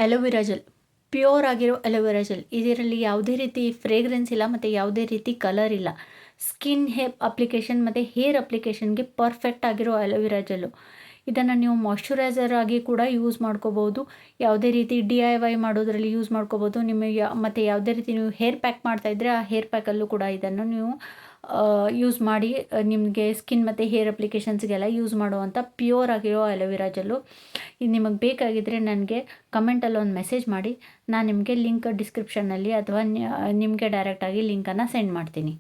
Aloe vera gel, pure ಆಗಿರೋ aloe vera gel. ಇದರಲ್ಲಿ ಯಾವುದೇ ರೀತಿ ಫ್ರೇಗ್ರೆನ್ಸ್ ಇಲ್ಲ ಮತ್ತು ಯಾವುದೇ ರೀತಿ ಕಲರ್ ಇಲ್ಲ. ಸ್ಕಿನ್ ಅಪ್ಲಿಕೇಶನ್ ಮತ್ತು ಹೇರ್ ಅಪ್ಲಿಕೇಶನ್ಗೆ ಪರ್ಫೆಕ್ಟ್ ಆಗಿರೋ ಅಲೋವೆರಾ ಜೆಲ್ಲು. ಇದನ್ನು ನೀವು ಮಾಯ್ಶ್ಚರೈಸರ್ ಆಗಿ ಕೂಡ ಯೂಸ್ ಮಾಡ್ಕೋಬೋದು. ಯಾವುದೇ ರೀತಿ DIY ಮಾಡೋದ್ರಲ್ಲಿ ಯೂಸ್ ಮಾಡ್ಕೋಬೋದು. ನಿಮಗೆ ಮತ್ತು ಯಾವುದೇ ರೀತಿ ನೀವು ಹೇರ್ ಪ್ಯಾಕ್ ಮಾಡ್ತಾಯಿದ್ರೆ ಆ ಹೇರ್ ಪ್ಯಾಕಲ್ಲೂ ಕೂಡ ಇದನ್ನು ನೀವು ಯೂಸ್ ಮಾಡಿ ನಿಮಗೆ ಸ್ಕಿನ್ ಮತ್ತು ಹೇರ್ ಅಪ್ಲಿಕೇಶನ್ಸ್ಗೆಲ್ಲ ಯೂಸ್ ಮಾಡುವಂಥ ಪ್ಯೂರ್ ಆಗಿರೋ ಅಲೋವೆರಾ ಜೆಲ್ಲು. ಇದು ನಿಮಗೆ ಬೇಕಾಗಿದ್ದರೆ ನನಗೆ ಕಮೆಂಟಲ್ಲಿ ಒಂದು ಮೆಸೇಜ್ ಮಾಡಿ. ನಾನು ನಿಮಗೆ ಲಿಂಕ್ ಡಿಸ್ಕ್ರಿಪ್ಷನ್ನಲ್ಲಿ ಅಥವಾ ನಿಮಗೆ ಡೈರೆಕ್ಟಾಗಿ ಲಿಂಕನ್ನು ಸೆಂಡ್ ಮಾಡ್ತೀನಿ.